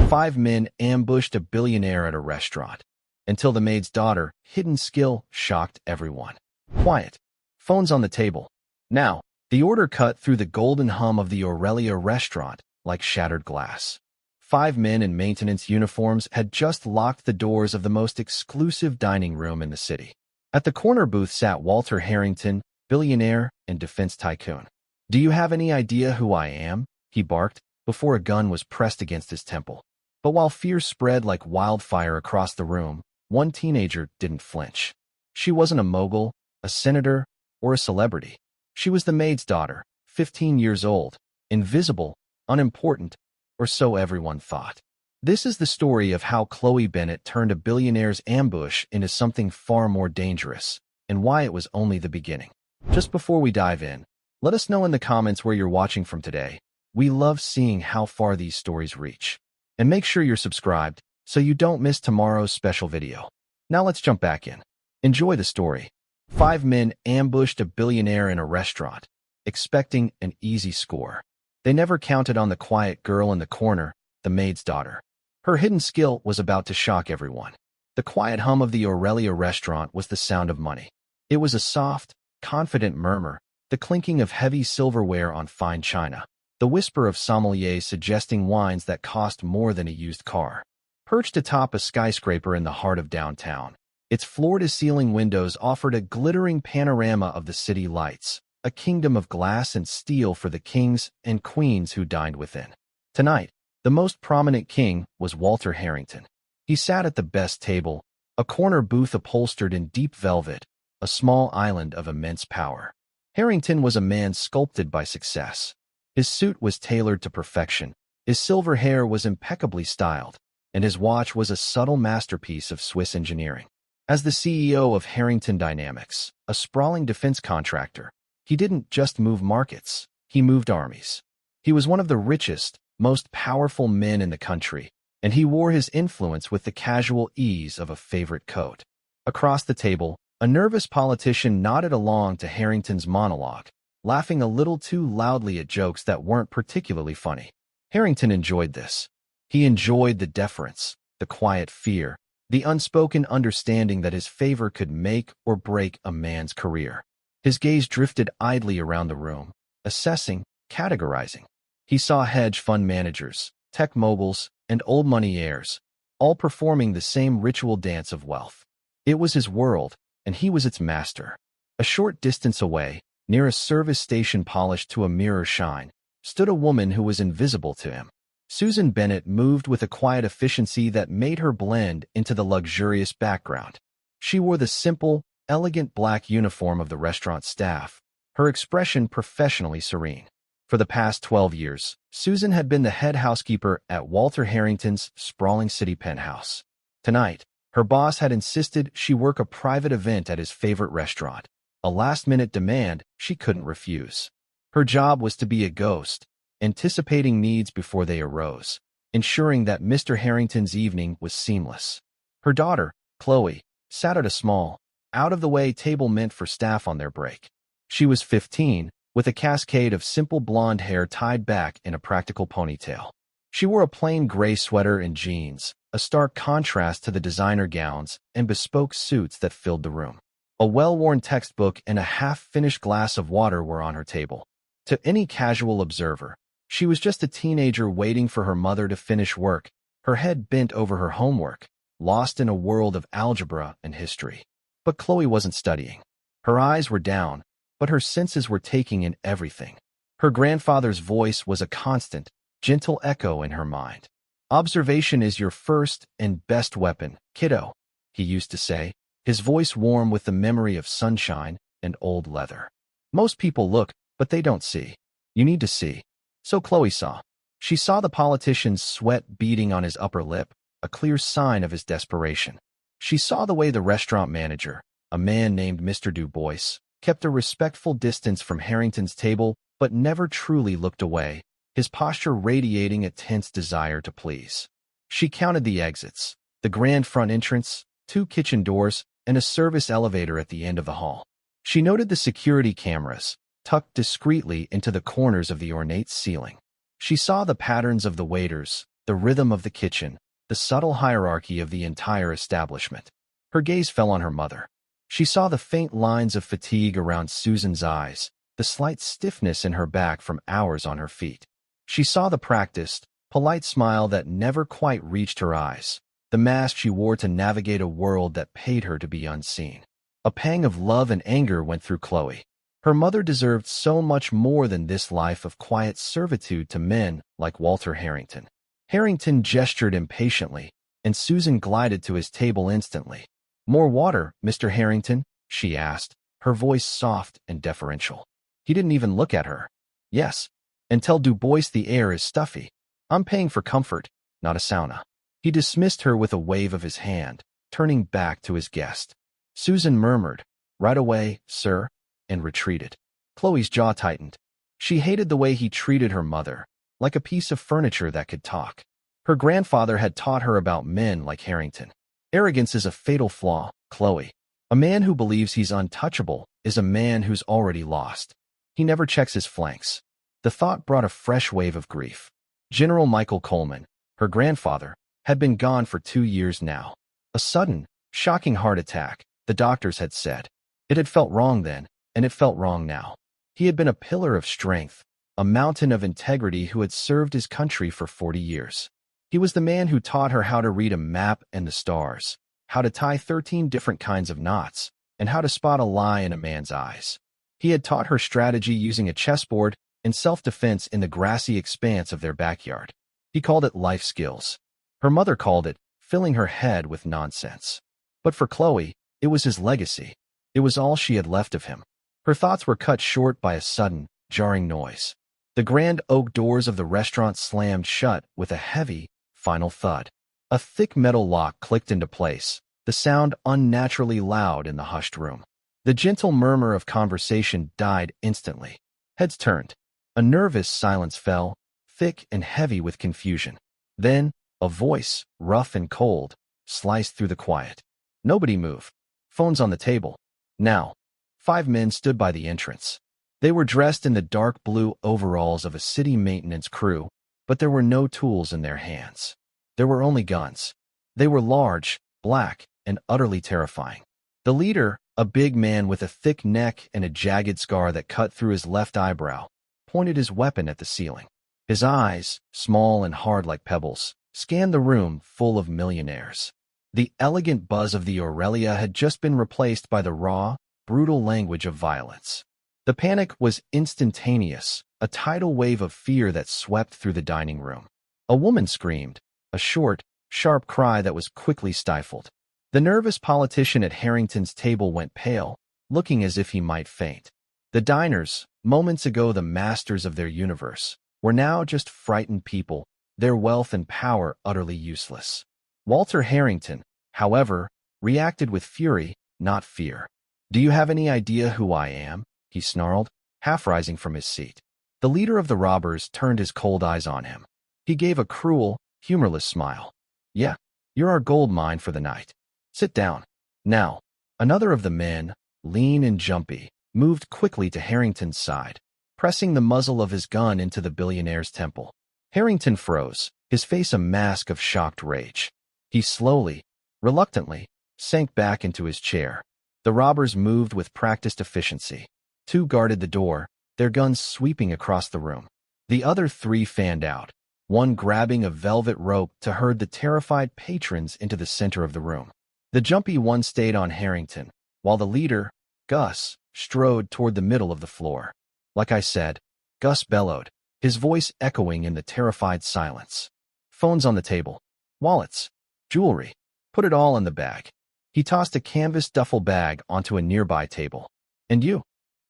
5 men ambushed a billionaire at a restaurant. Until the maid's daughter, hidden skill, shocked everyone. Quiet. Phones on the table. Now, the order cut through the golden hum of the Aurelia restaurant like shattered glass. 5 men in maintenance uniforms had just locked the doors of the most exclusive dining room in the city. At the corner booth sat Walter Harrington, billionaire and defense tycoon. "Do you have any idea who I am?" he barked, before a gun was pressed against his temple. But while fear spread like wildfire across the room, one teenager didn't flinch. She wasn't a mogul, a senator, or a celebrity. She was the maid's daughter, 15 years old, invisible, unimportant, or so everyone thought. This is the story of how Chloe Bennett turned a billionaire's ambush into something far more dangerous, and why it was only the beginning. Just before we dive in, let us know in the comments where you're watching from today. We love seeing how far these stories reach. And make sure you're subscribed so you don't miss tomorrow's special video. Now let's jump back in. Enjoy the story. 5 men ambushed a billionaire in a restaurant, expecting an easy score. They never counted on the quiet girl in the corner, the maid's daughter. Her hidden skill was about to shock everyone. The quiet hum of the Aurelia restaurant was the sound of money. It was a soft, confident murmur, the clinking of heavy silverware on fine china, the whisper of sommeliers suggesting wines that cost more than a used car. Perched atop a skyscraper in the heart of downtown, its floor-to-ceiling windows offered a glittering panorama of the city lights, a kingdom of glass and steel for the kings and queens who dined within. Tonight, the most prominent king was Walter Harrington. He sat at the best table, a corner booth upholstered in deep velvet, a small island of immense power. Harrington was a man sculpted by success. His suit was tailored to perfection, his silver hair was impeccably styled, and his watch was a subtle masterpiece of Swiss engineering. As the CEO of Harrington Dynamics, a sprawling defense contractor, he didn't just move markets, he moved armies. He was one of the richest, most powerful men in the country, and he wore his influence with the casual ease of a favorite coat. Across the table, a nervous politician nodded along to Harrington's monologue, laughing a little too loudly at jokes that weren't particularly funny. Harrington enjoyed this. He enjoyed the deference, the quiet fear, the unspoken understanding that his favor could make or break a man's career. His gaze drifted idly around the room, assessing, categorizing. He saw hedge fund managers, tech moguls, and old money heirs, all performing the same ritual dance of wealth. It was his world, and he was its master. A short distance away, near a service station polished to a mirror shine, stood a woman who was invisible to him. Susan Bennett moved with a quiet efficiency that made her blend into the luxurious background. She wore the simple, elegant black uniform of the restaurant staff, her expression professionally serene. For the past 12 years, Susan had been the head housekeeper at Walter Harrington's sprawling city penthouse. Tonight, her boss had insisted she work a private event at his favorite restaurant, a last-minute demand she couldn't refuse. Her job was to be a ghost, anticipating needs before they arose, ensuring that Mr. Harrington's evening was seamless. Her daughter, Chloe, sat at a small, out-of-the-way table meant for staff on their break. She was 15, with a cascade of simple blonde hair tied back in a practical ponytail. She wore a plain gray sweater and jeans, a stark contrast to the designer gowns and bespoke suits that filled the room. A well-worn textbook and a half-finished glass of water were on her table. To any casual observer, she was just a teenager waiting for her mother to finish work, her head bent over her homework, lost in a world of algebra and history. But Chloe wasn't studying. Her eyes were down, but her senses were taking in everything. Her grandfather's voice was a constant, gentle echo in her mind. "Observation is your first and best weapon, kiddo," he used to say, his voice warm with the memory of sunshine and old leather. "Most people look, but they don't see. You need to see." So Chloe saw. She saw the politician's sweat beading on his upper lip, a clear sign of his desperation. She saw the way the restaurant manager, a man named Mr. Du Bois, kept a respectful distance from Harrington's table but never truly looked away, his posture radiating a tense desire to please. She counted the exits, the grand front entrance, 2 kitchen doors, and a service elevator at the end of the hall. She noted the security cameras, tucked discreetly into the corners of the ornate ceiling. She saw the patterns of the waiters, the rhythm of the kitchen, the subtle hierarchy of the entire establishment. Her gaze fell on her mother. She saw the faint lines of fatigue around Susan's eyes, the slight stiffness in her back from hours on her feet. She saw the practiced, polite smile that never quite reached her eyes, the mask she wore to navigate a world that paid her to be unseen. A pang of love and anger went through Chloe. Her mother deserved so much more than this life of quiet servitude to men like Walter Harrington. Harrington gestured impatiently, and Susan glided to his table instantly. "More water, Mr. Harrington?" she asked, her voice soft and deferential. He didn't even look at her. "Yes. And tell Du Bois the air is stuffy. I'm paying for comfort, not a sauna." He dismissed her with a wave of his hand, turning back to his guest. Susan murmured, "Right away, sir," and retreated. Chloe's jaw tightened. She hated the way he treated her mother, like a piece of furniture that could talk. Her grandfather had taught her about men like Harrington. Arrogance is a fatal flaw, Chloe. A man who believes he's untouchable is a man who's already lost. He never checks his flanks. The thought brought a fresh wave of grief. General Michael Coleman, her grandfather, had been gone for 2 years now. A sudden, shocking heart attack, the doctors had said. It had felt wrong then, and it felt wrong now. He had been a pillar of strength, a mountain of integrity who had served his country for 40 years. He was the man who taught her how to read a map and the stars, how to tie 13 different kinds of knots, and how to spot a lie in a man's eyes. He had taught her strategy using a chessboard and self-defense in the grassy expanse of their backyard. He called it life skills. Her mother called it filling her head with nonsense. But for Chloe, it was his legacy. It was all she had left of him. Her thoughts were cut short by a sudden, jarring noise. The grand oak doors of the restaurant slammed shut with a heavy, final thud. A thick metal lock clicked into place, the sound unnaturally loud in the hushed room. The gentle murmur of conversation died instantly. Heads turned. A nervous silence fell, thick and heavy with confusion. Then, a voice, rough and cold, sliced through the quiet. Nobody moved. Phones on the table. Now. 5 men stood by the entrance. They were dressed in the dark blue overalls of a city maintenance crew, but there were no tools in their hands. There were only guns. They were large, black, and utterly terrifying. The leader, a big man with a thick neck and a jagged scar that cut through his left eyebrow, pointed his weapon at the ceiling. His eyes, small and hard like pebbles, scanned the room full of millionaires. The elegant buzz of the Aurelia had just been replaced by the raw, brutal language of violence. The panic was instantaneous, a tidal wave of fear that swept through the dining room. A woman screamed, a short, sharp cry that was quickly stifled. The nervous politician at Harrington's table went pale, looking as if he might faint. The diners, moments ago the masters of their universe, were now just frightened people, their wealth and power utterly useless. Walter Harrington, however, reacted with fury, not fear. "Do you have any idea who I am?" he snarled, half rising from his seat. The leader of the robbers turned his cold eyes on him. He gave a cruel, humorless smile. "Yeah, you're our gold mine for the night. Sit down." Now, another of the men, lean and jumpy, moved quickly to Harrington's side, pressing the muzzle of his gun into the billionaire's temple. Harrington froze, his face a mask of shocked rage. He slowly, reluctantly, sank back into his chair. The robbers moved with practiced efficiency. 2 guarded the door, their guns sweeping across the room. The other 3 fanned out, one grabbing a velvet rope to herd the terrified patrons into the center of the room. The jumpy one stayed on Harrington, while the leader, Gus, strode toward the middle of the floor. "Like I said," Gus bellowed, his voice echoing in the terrified silence. "Phones on the table. Wallets. Jewelry. Put it all in the bag." He tossed a canvas duffel bag onto a nearby table. "And you,"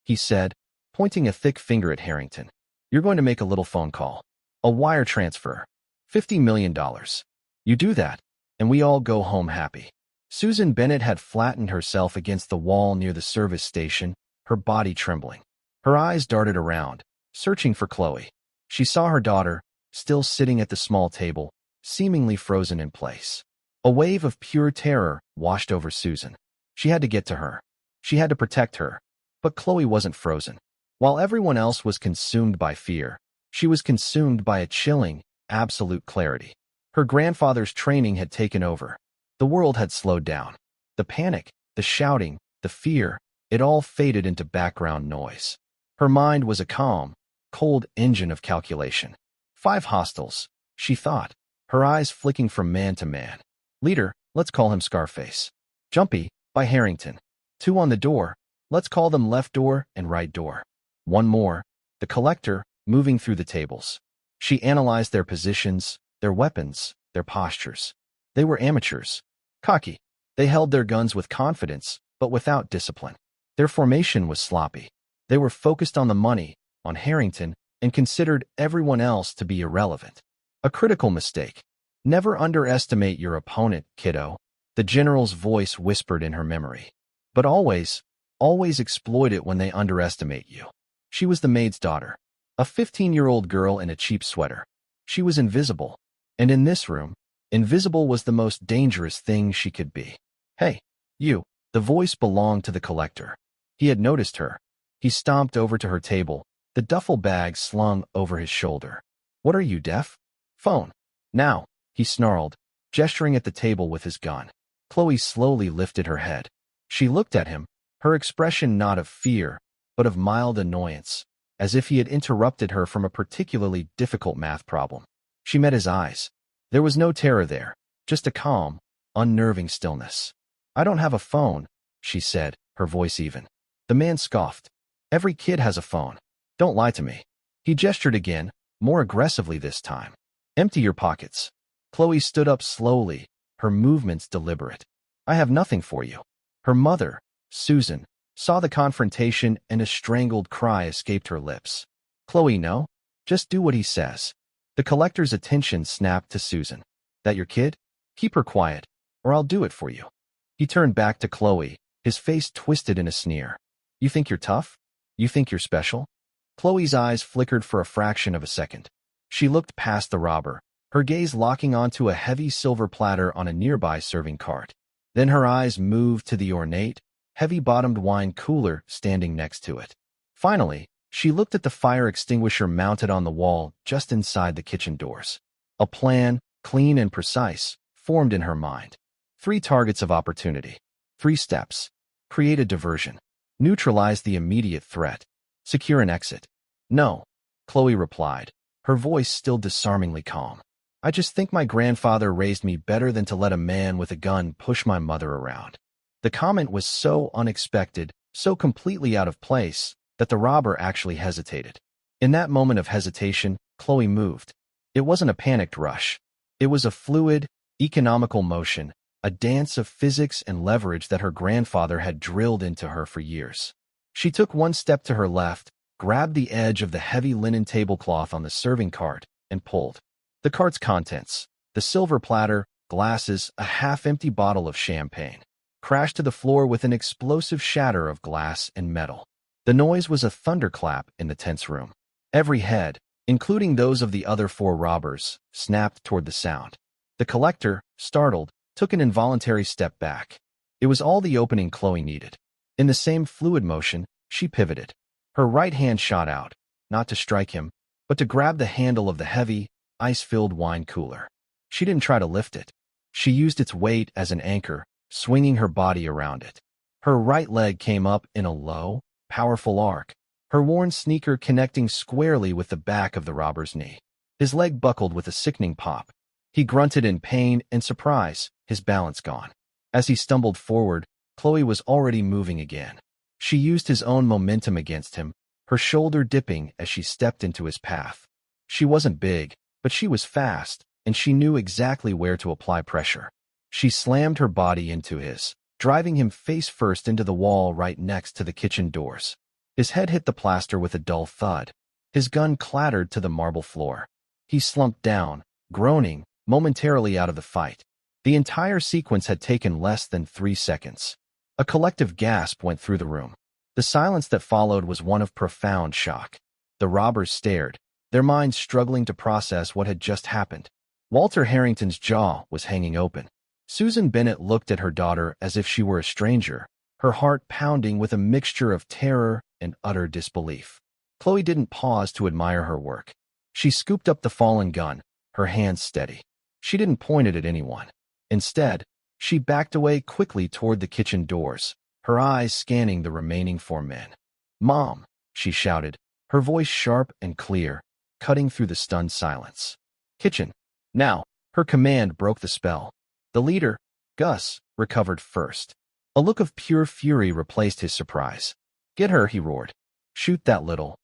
he said, pointing a thick finger at Harrington. "You're going to make a little phone call. A wire transfer. $50 million. You do that, and we all go home happy." Susan Bennett had flattened herself against the wall near the service station, her body trembling. Her eyes darted around, searching for Chloe. She saw her daughter, still sitting at the small table, seemingly frozen in place. A wave of pure terror washed over Susan. She had to get to her. She had to protect her. But Chloe wasn't frozen. While everyone else was consumed by fear, she was consumed by a chilling, absolute clarity. Her grandfather's training had taken over. The world had slowed down. The panic, the shouting, the fear, it all faded into background noise. Her mind was a calm, cold engine of calculation. 5 hostiles, she thought, her eyes flicking from man to man. Leader, let's call him Scarface. Jumpy, by Harrington. 2 on the door, let's call them left door and right door. 1 more, the collector, moving through the tables. She analyzed their positions, their weapons, their postures. They were amateurs. Cocky. They held their guns with confidence, but without discipline. Their formation was sloppy. They were focused on the money, on Harrington, and considered everyone else to be irrelevant. A critical mistake. Never underestimate your opponent, kiddo, the general's voice whispered in her memory. But always exploit it when they underestimate you. She was the maid's daughter, a 15-year-old girl in a cheap sweater. She was invisible, and in this room, invisible was the most dangerous thing she could be. Hey, you, the voice belonged to the collector. He had noticed her. He stomped over to her table, the duffel bag slung over his shoulder. What are you, deaf? Phone. Now, he snarled, gesturing at the table with his gun. Chloe slowly lifted her head. She looked at him, her expression not of fear, but of mild annoyance, as if he had interrupted her from a particularly difficult math problem. She met his eyes. There was no terror there, just a calm, unnerving stillness. I don't have a phone, she said, her voice even. The man scoffed. Every kid has a phone. Don't lie to me. He gestured again, more aggressively this time. Empty your pockets. Chloe stood up slowly, her movements deliberate. I have nothing for you. Her mother, Susan, saw the confrontation and a strangled cry escaped her lips. Chloe, no. Just do what he says. The collector's attention snapped to Susan. That your kid? Keep her quiet, or I'll do it for you. He turned back to Chloe, his face twisted in a sneer. You think you're tough? You think you're special? Chloe's eyes flickered for a fraction of a second. She looked past the robber, her gaze locking onto a heavy silver platter on a nearby serving cart. Then her eyes moved to the ornate, heavy-bottomed wine cooler standing next to it. Finally, she looked at the fire extinguisher mounted on the wall just inside the kitchen doors. A plan, clean and precise, formed in her mind. 3 targets of opportunity. 3 steps. Create a diversion. Neutralize the immediate threat. Secure an exit. No, Chloe replied, her voice still disarmingly calm. I just think my grandfather raised me better than to let a man with a gun push my mother around. The comment was so unexpected, so completely out of place, that the robber actually hesitated. In that moment of hesitation, Chloe moved. It wasn't a panicked rush. It was a fluid, economical motion, a dance of physics and leverage that her grandfather had drilled into her for years. She took 1 step to her left, grabbed the edge of the heavy linen tablecloth on the serving cart, and pulled. The cart's contents, the silver platter, glasses, a half-empty bottle of champagne, crashed to the floor with an explosive shatter of glass and metal. The noise was a thunderclap in the tense room. Every head, including those of the other 4 robbers, snapped toward the sound. The collector, startled, took an involuntary step back. It was all the opening Chloe needed. In the same fluid motion, she pivoted. Her right hand shot out, not to strike him, but to grab the handle of the heavy, ice-filled wine cooler. She didn't try to lift it. She used its weight as an anchor, swinging her body around it. Her right leg came up in a low, powerful arc, her worn sneaker connecting squarely with the back of the robber's knee. His leg buckled with a sickening pop. He grunted in pain and surprise, his balance gone. As he stumbled forward, Chloe was already moving again. She used his own momentum against him, her shoulder dipping as she stepped into his path. She wasn't big, but she was fast, and she knew exactly where to apply pressure. She slammed her body into his, driving him face first into the wall right next to the kitchen doors. His head hit the plaster with a dull thud. His gun clattered to the marble floor. He slumped down, groaning, momentarily out of the fight. The entire sequence had taken less than 3 seconds. A collective gasp went through the room. The silence that followed was one of profound shock. The robbers stared, their minds struggling to process what had just happened. Walter Harrington's jaw was hanging open. Susan Bennett looked at her daughter as if she were a stranger, her heart pounding with a mixture of terror and utter disbelief. Chloe didn't pause to admire her work. She scooped up the fallen gun, her hands steady. She didn't point it at anyone. Instead, she backed away quickly toward the kitchen doors, her eyes scanning the remaining 4 men. "Mom," she shouted, her voice sharp and clear, cutting through the stunned silence. "Kitchen, now!" Her command broke the spell. The leader, Gus, recovered first. A look of pure fury replaced his surprise. "Get her," he roared. "Shoot that little."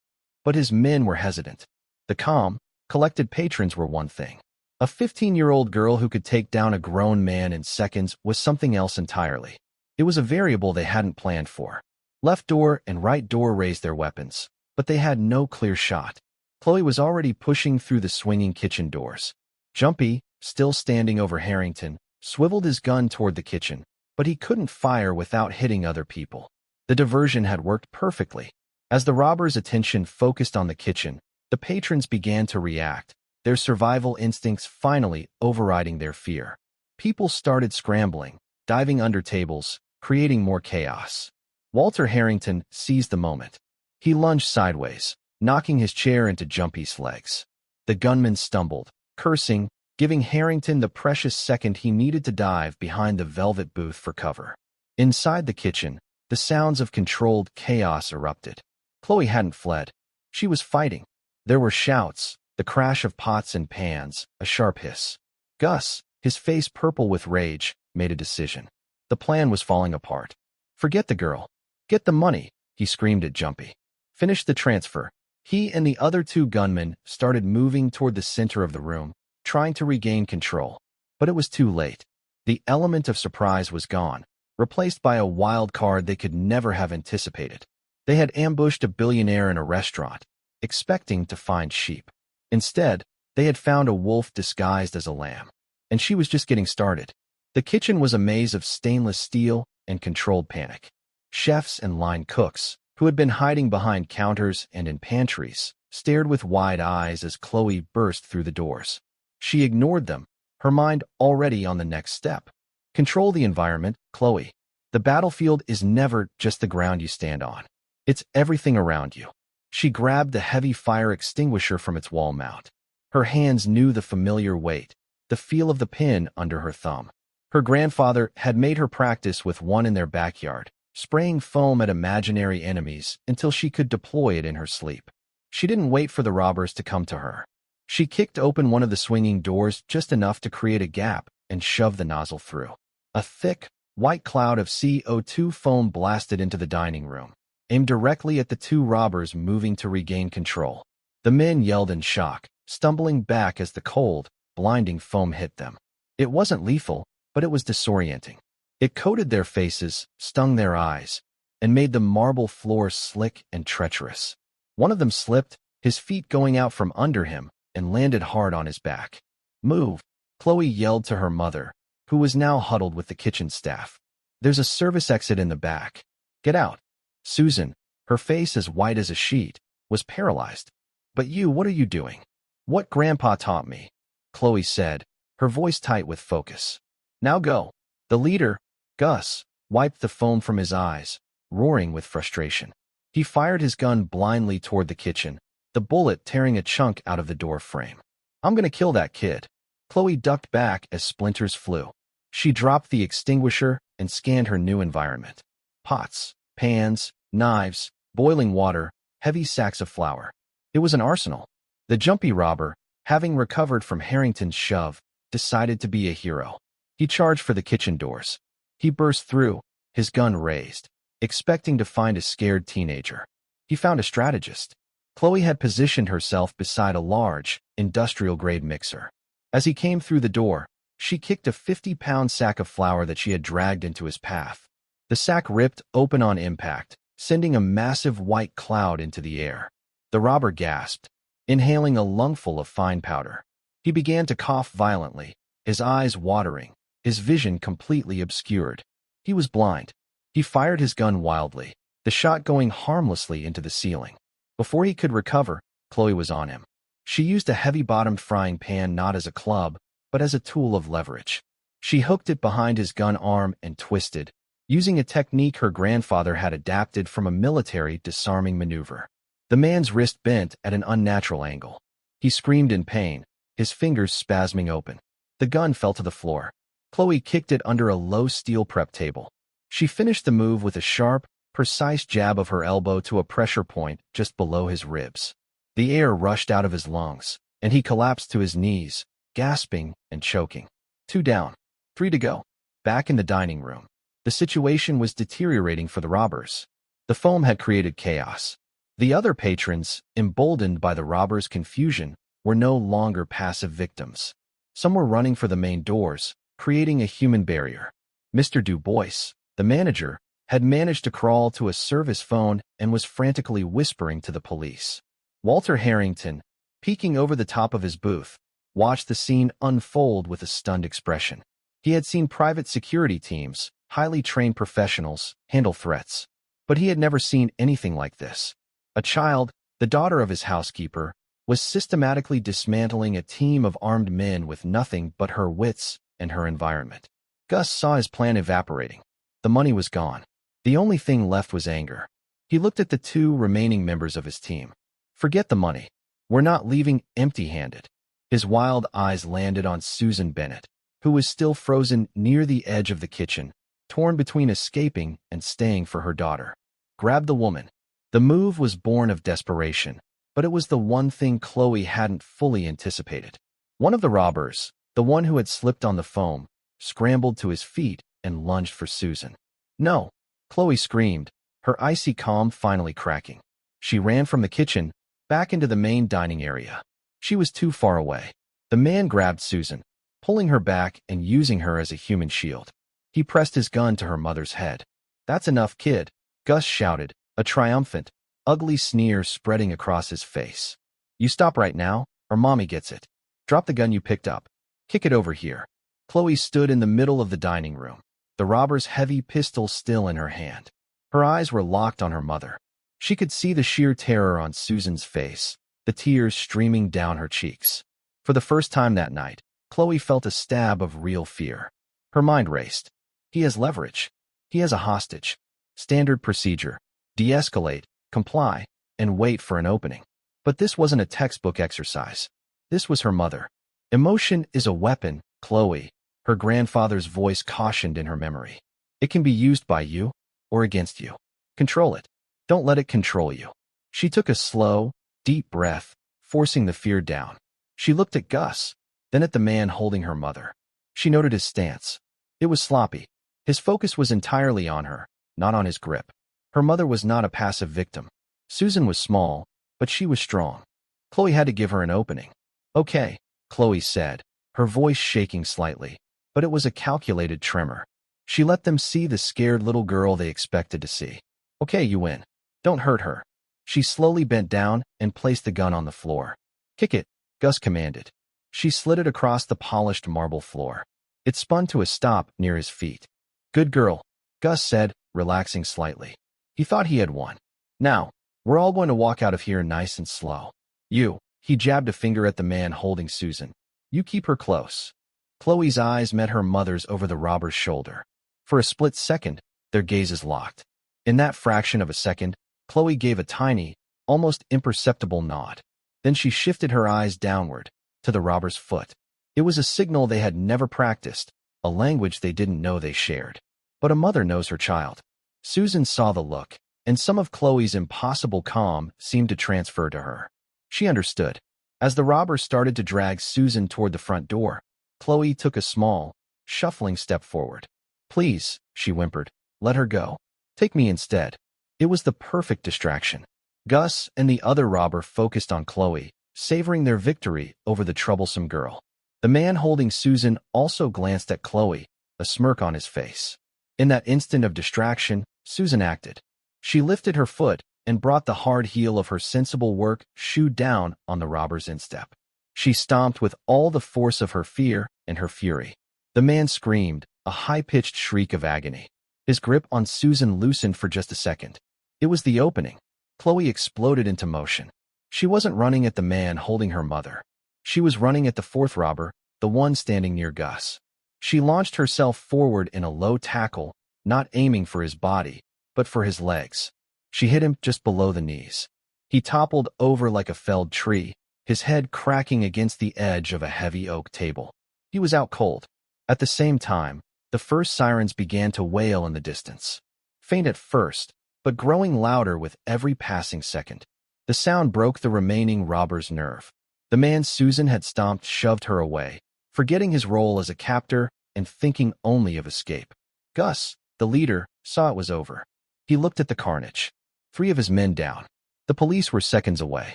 But his men were hesitant. The calm, collected patrons were one thing. A 15-year-old girl who could take down a grown man in seconds was something else entirely. It was a variable they hadn't planned for. Left door and right door raised their weapons, but they had no clear shot. Chloe was already pushing through the swinging kitchen doors. Jumpy, still standing over Harrington, swiveled his gun toward the kitchen, but he couldn't fire without hitting other people. The diversion had worked perfectly. As the robbers' attention focused on the kitchen, the patrons began to react, their survival instincts finally overriding their fear. People started scrambling, diving under tables, creating more chaos. Walter Harrington seized the moment. He lunged sideways, knocking his chair into Jumpy's legs. The gunman stumbled, cursing, giving Harrington the precious second he needed to dive behind the velvet booth for cover. Inside the kitchen, the sounds of controlled chaos erupted. Chloe hadn't fled. She was fighting. There were shouts, the crash of pots and pans, a sharp hiss. Gus, his face purple with rage, made a decision. The plan was falling apart. "Forget the girl. Get the money," he screamed at Jumpy. "Finish the transfer." He and the other 2 gunmen started moving toward the center of the room, trying to regain control. But it was too late. The element of surprise was gone, replaced by a wild card they could never have anticipated. They had ambushed a billionaire in a restaurant, expecting to find sheep. Instead, they had found a wolf disguised as a lamb. And she was just getting started. The kitchen was a maze of stainless steel and controlled panic. Chefs and line cooks, who had been hiding behind counters and in pantries, stared with wide eyes as Chloe burst through the doors. She ignored them, her mind already on the next step. Control the environment, Chloe. The battlefield is never just the ground you stand on. It's everything around you. She grabbed the heavy fire extinguisher from its wall mount. Her hands knew the familiar weight, the feel of the pin under her thumb. Her grandfather had made her practice with one in their backyard, spraying foam at imaginary enemies until she could deploy it in her sleep. She didn't wait for the robbers to come to her. She kicked open one of the swinging doors just enough to create a gap and shoved the nozzle through. A thick, white cloud of CO2 foam blasted into the dining room, aimed directly at the 2 robbers moving to regain control. The men yelled in shock, stumbling back as the cold, blinding foam hit them. It wasn't lethal, but it was disorienting. It coated their faces, stung their eyes, and made the marble floor slick and treacherous. One of them slipped, his feet going out from under him, and landed hard on his back. "Move," Chloe yelled to her mother, who was now huddled with the kitchen staff. "There's a service exit in the back. Get out." Susan, her face as white as a sheet, was paralyzed. "But what are you doing?" "What Grandpa taught me," Chloe said, her voice tight with focus. "Now go." The leader, Gus, wiped the foam from his eyes, roaring with frustration. He fired his gun blindly toward the kitchen, the bullet tearing a chunk out of the door frame. "I'm gonna kill that kid." Chloe ducked back as splinters flew. She dropped the extinguisher and scanned her new environment. Pots, pans, knives, boiling water, heavy sacks of flour. It was an arsenal. The Jumpy robber, having recovered from Harrington's shove, decided to be a hero. He charged for the kitchen doors. He burst through, his gun raised, expecting to find a scared teenager. He found a strategist. Chloe had positioned herself beside a large, industrial-grade mixer. As he came through the door, she kicked a 50-pound sack of flour that she had dragged into his path. The sack ripped open on impact, sending a massive white cloud into the air. The robber gasped, inhaling a lungful of fine powder. He began to cough violently, his eyes watering, his vision completely obscured. He was blind. He fired his gun wildly, the shot going harmlessly into the ceiling. Before he could recover, Chloe was on him. She used a heavy-bottomed frying pan not as a club, but as a tool of leverage. She hooked it behind his gun arm and twisted, using a technique her grandfather had adapted from a military disarming maneuver. The man's wrist bent at an unnatural angle. He screamed in pain, his fingers spasming open. The gun fell to the floor. Chloe kicked it under a low steel prep table. She finished the move with a sharp, precise jab of her elbow to a pressure point just below his ribs. The air rushed out of his lungs, and he collapsed to his knees, gasping and choking. 2 down, 3 to go. Back in the dining room, the situation was deteriorating for the robbers. The foam had created chaos. The other patrons, emboldened by the robbers' confusion, were no longer passive victims. Some were running for the main doors, creating a human barrier. Mr. Du Bois, the manager, had managed to crawl to a service phone and was frantically whispering to the police. Walter Harrington, peeking over the top of his booth, watched the scene unfold with a stunned expression. He had seen private security teams, highly trained professionals, handle threats. But he had never seen anything like this. A child, the daughter of his housekeeper, was systematically dismantling a team of armed men with nothing but her wits and her environment. Gus saw his plan evaporating. The money was gone. The only thing left was anger. He looked at the 2 remaining members of his team. Forget the money. We're not leaving empty-handed. His wild eyes landed on Susan Bennett, who was still frozen near the edge of the kitchen, torn between escaping and staying for her daughter. Grab the woman. The move was born of desperation, but it was the one thing Chloe hadn't fully anticipated. One of the robbers, the one who had slipped on the foam, scrambled to his feet and lunged for Susan. No! Chloe screamed, her icy calm finally cracking. She ran from the kitchen, back into the main dining area. She was too far away. The man grabbed Susan, pulling her back and using her as a human shield. He pressed his gun to her mother's head. That's enough, kid, Gus shouted, a triumphant, ugly sneer spreading across his face. You stop right now, or Mommy gets it. Drop the gun you picked up. Kick it over here. Chloe stood in the middle of the dining room, the robber's heavy pistol still in her hand. Her eyes were locked on her mother. She could see the sheer terror on Susan's face, the tears streaming down her cheeks. For the first time that night, Chloe felt a stab of real fear. Her mind raced. He has leverage. He has a hostage. Standard procedure. De-escalate, comply, and wait for an opening. But this wasn't a textbook exercise. This was her mother. Emotion is a weapon, Chloe, her grandfather's voice cautioned in her memory. It can be used by you or against you. Control it. Don't let it control you. She took a slow, deep breath, forcing the fear down. She looked at Gus, then at the man holding her mother. She noted his stance. It was sloppy. His focus was entirely on her, not on his grip. Her mother was not a passive victim. Susan was small, but she was strong. Chloe had to give her an opening. Okay, Chloe said, her voice shaking slightly, but it was a calculated tremor. She let them see the scared little girl they expected to see. Okay, you win. Don't hurt her. She slowly bent down and placed the gun on the floor. Kick it, Gus commanded. She slid it across the polished marble floor. It spun to a stop near his feet. Good girl, Gus said, relaxing slightly. He thought he had won. Now, we're all going to walk out of here nice and slow. You, he jabbed a finger at the man holding Susan. You keep her close. Chloe's eyes met her mother's over the robber's shoulder. For a split second, their gazes locked. In that fraction of a second, Chloe gave a tiny, almost imperceptible nod. Then she shifted her eyes downward, to the robber's foot. It was a signal they had never practiced, a language they didn't know they shared. But a mother knows her child. Susan saw the look, and some of Chloe's impossible calm seemed to transfer to her. She understood. As the robber started to drag Susan toward the front door, Chloe took a small, shuffling step forward. Please, she whimpered, let her go. Take me instead. It was the perfect distraction. Gus and the other robber focused on Chloe, savoring their victory over the troublesome girl. The man holding Susan also glanced at Chloe, a smirk on his face. In that instant of distraction, Susan acted. She lifted her foot and brought the hard heel of her sensible work shoe down on the robber's instep. She stomped with all the force of her fear and her fury. The man screamed, a high-pitched shriek of agony. His grip on Susan loosened for just a second. It was the opening. Chloe exploded into motion. She wasn't running at the man holding her mother. She was running at the fourth robber, the one standing near Gus. She launched herself forward in a low tackle, not aiming for his body, but for his legs. She hit him just below the knees. He toppled over like a felled tree, his head cracking against the edge of a heavy oak table. He was out cold. At the same time, the first sirens began to wail in the distance. Faint at first, but growing louder with every passing second. The sound broke the remaining robber's nerve. The man Susan had stomped shoved her away, forgetting his role as a captor and thinking only of escape. Gus, the leader, saw it was over. He looked at the carnage. 3 of his men down. The police were seconds away.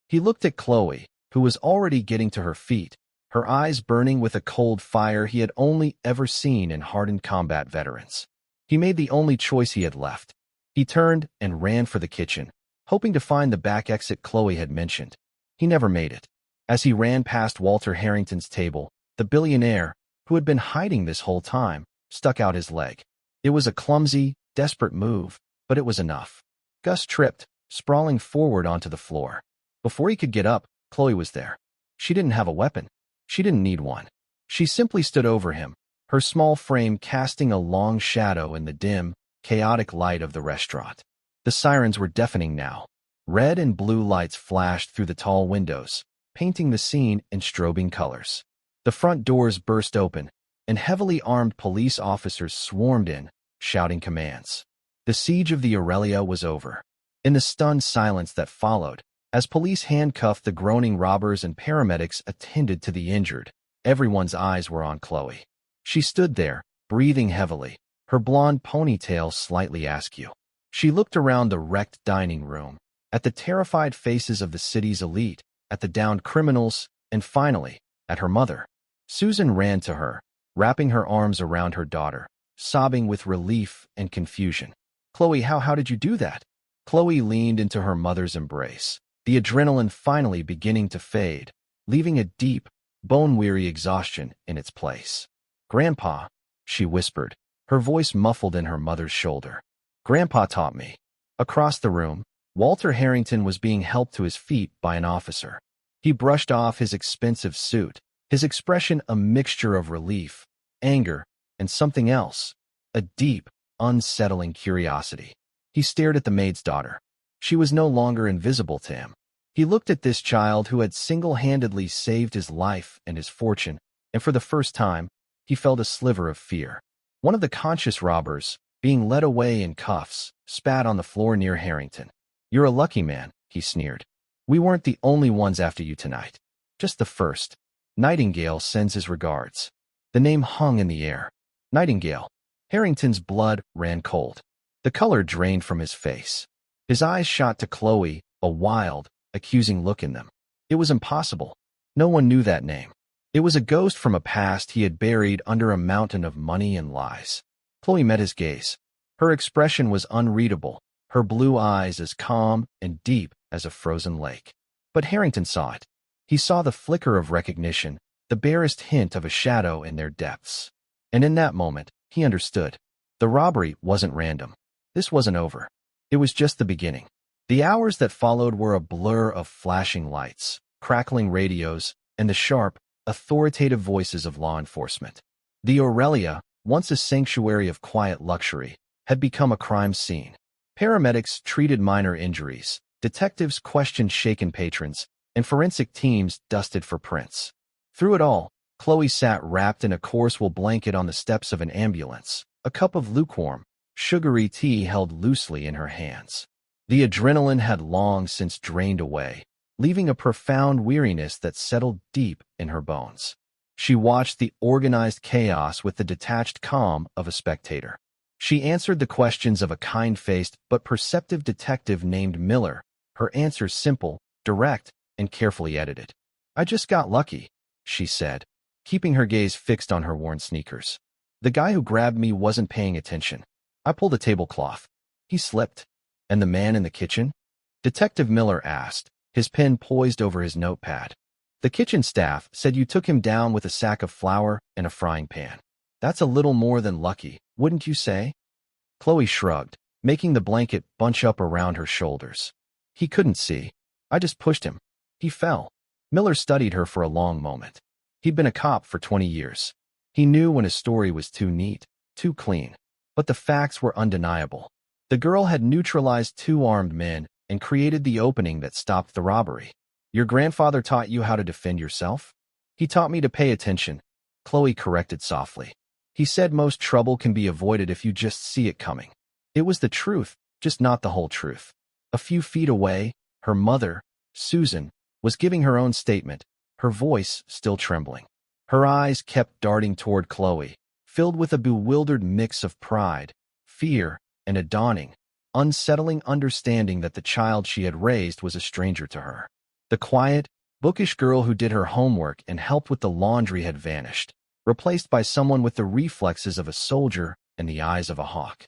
He looked at Chloe, who was already getting to her feet, her eyes burning with a cold fire he had only ever seen in hardened combat veterans. He made the only choice he had left. He turned and ran for the kitchen, hoping to find the back exit Chloe had mentioned. He never made it. As he ran past Walter Harrington's table, the billionaire, who had been hiding this whole time, stuck out his leg. It was a clumsy, desperate move, but it was enough. Gus tripped, sprawling forward onto the floor. Before he could get up, Chloe was there. She didn't have a weapon. She didn't need one. She simply stood over him, her small frame casting a long shadow in the dim, chaotic light of the restaurant. The sirens were deafening now. Red and blue lights flashed through the tall windows, painting the scene in strobing colors. The front doors burst open, and heavily armed police officers swarmed in, shouting commands. The siege of the Aurelia was over. In the stunned silence that followed, as police handcuffed the groaning robbers and paramedics attended to the injured, everyone's eyes were on Chloe. She stood there, breathing heavily, her blonde ponytail slightly askew. She looked around the wrecked dining room, at the terrified faces of the city's elite, at the downed criminals, and finally, at her mother. Susan ran to her, wrapping her arms around her daughter, sobbing with relief and confusion. "Chloe, how did you do that?" Chloe leaned into her mother's embrace, the adrenaline finally beginning to fade, leaving a deep, bone-weary exhaustion in its place. "Grandpa," she whispered, her voice muffled in her mother's shoulder. "Grandpa taught me." Across the room, Walter Harrington was being helped to his feet by an officer. He brushed off his expensive suit, his expression a mixture of relief, anger, and something else, a deep, unsettling curiosity. He stared at the maid's daughter. She was no longer invisible to him. He looked at this child who had single-handedly saved his life and his fortune, and for the first time, he felt a sliver of fear. One of the conscious robbers, being led away in cuffs, spat on the floor near Harrington. "You're a lucky man," he sneered. "We weren't the only ones after you tonight. Just the first. Nightingale sends his regards." The name hung in the air. Nightingale. Harrington's blood ran cold. The color drained from his face. His eyes shot to Chloe, a wild, accusing look in them. It was impossible. No one knew that name. It was a ghost from a past he had buried under a mountain of money and lies. Chloe met his gaze. Her expression was unreadable, her blue eyes as calm and deep as a frozen lake. But Harrington saw it. He saw the flicker of recognition, the barest hint of a shadow in their depths. And in that moment, he understood. The robbery wasn't random. This wasn't over. It was just the beginning. The hours that followed were a blur of flashing lights, crackling radios, and the sharp, authoritative voices of law enforcement. The Aurelia, once a sanctuary of quiet luxury, had become a crime scene. Paramedics treated minor injuries, detectives questioned shaken patrons, and forensic teams dusted for prints. Through it all, Chloe sat wrapped in a coarse wool blanket on the steps of an ambulance, a cup of lukewarm, sugary tea held loosely in her hands. The adrenaline had long since drained away, leaving a profound weariness that settled deep in her bones. She watched the organized chaos with the detached calm of a spectator. She answered the questions of a kind-faced but perceptive detective named Miller, her answers simple, direct, and carefully edited. "I just got lucky," she said, keeping her gaze fixed on her worn sneakers. "The guy who grabbed me wasn't paying attention. I pulled a tablecloth. He slipped." "And the man in the kitchen?" Detective Miller asked, his pen poised over his notepad. "The kitchen staff said you took him down with a sack of flour and a frying pan. That's a little more than lucky, wouldn't you say?" Chloe shrugged, making the blanket bunch up around her shoulders. "He couldn't see. I just pushed him. He fell." Miller studied her for a long moment. He'd been a cop for 20 years. He knew when a story was too neat, too clean. But the facts were undeniable. The girl had neutralized 2 armed men and created the opening that stopped the robbery. "Your grandfather taught you how to defend yourself?" "He taught me to pay attention." Chloe corrected softly. He said most trouble can be avoided if you just see it coming. It was the truth, just not the whole truth. A few feet away, her mother, Susan, was giving her own statement, her voice still trembling. Her eyes kept darting toward Chloe, filled with a bewildered mix of pride, fear, and a dawning, unsettling understanding that the child she had raised was a stranger to her. The quiet, bookish girl who did her homework and helped with the laundry had vanished, replaced by someone with the reflexes of a soldier and the eyes of a hawk.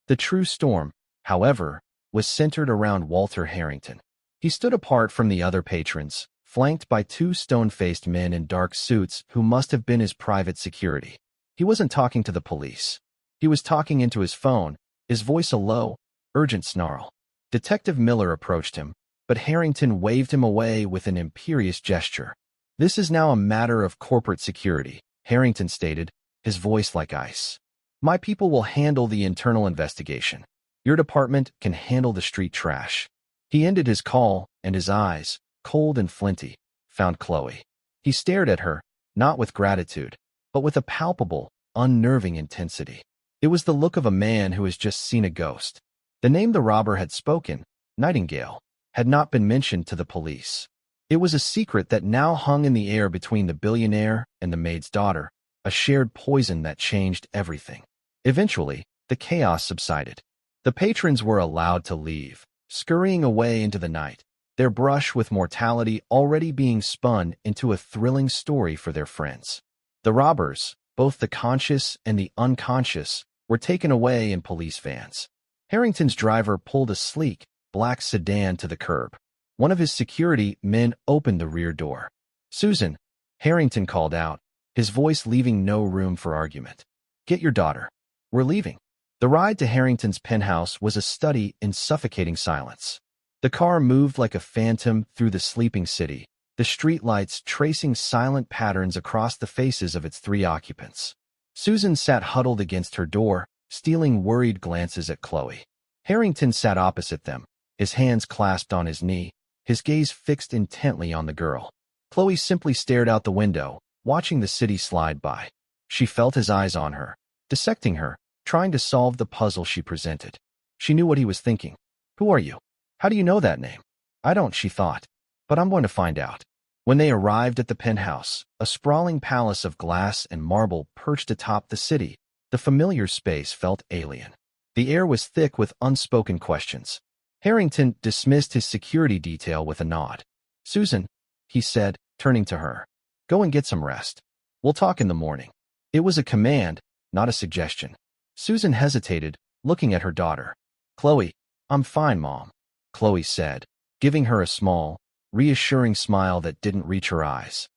The true storm, however, was centered around Walter Harrington. He stood apart from the other patrons, flanked by two stone-faced men in dark suits who must have been his private security. He wasn't talking to the police. He was talking into his phone, his voice a low, urgent snarl. Detective Miller approached him, but Harrington waved him away with an imperious gesture. "This is now a matter of corporate security," Harrington stated, his voice like ice. "My people will handle the internal investigation. Your department can handle the street trash." He ended his call, and his eyes, cold and flinty, found Chloe. He stared at her, not with gratitude, but with a palpable, unnerving intensity. It was the look of a man who has just seen a ghost. The name the robber had spoken, Nightingale, had not been mentioned to the police. It was a secret that now hung in the air between the billionaire and the maid's daughter, a shared poison that changed everything. Eventually, the chaos subsided. The patrons were allowed to leave, scurrying away into the night, their brush with mortality already being spun into a thrilling story for their friends. The robbers, both the conscious and the unconscious, were taken away in police vans. Harrington's driver pulled a sleek, black sedan to the curb. One of his security men opened the rear door. "Susan," Harrington called out, his voice leaving no room for argument. "Get your daughter. We're leaving." The ride to Harrington's penthouse was a study in suffocating silence. The car moved like a phantom through the sleeping city, the streetlights tracing silent patterns across the faces of its three occupants. Susan sat huddled against her door, stealing worried glances at Chloe. Harrington sat opposite them, his hands clasped on his knee, his gaze fixed intently on the girl. Chloe simply stared out the window, watching the city slide by. She felt his eyes on her, dissecting her, trying to solve the puzzle she presented. She knew what he was thinking. "Who are you? How do you know that name?" "I don't," she thought, "but I'm going to find out." When they arrived at the penthouse, a sprawling palace of glass and marble perched atop the city, the familiar space felt alien. The air was thick with unspoken questions. Harrington dismissed his security detail with a nod. "Susan," he said, turning to her, "go and get some rest. We'll talk in the morning." It was a command, not a suggestion. Susan hesitated, looking at her daughter. "Chloe, I'm fine, Mom," Chloe said, giving her a small, reassuring smile that didn't reach her eyes.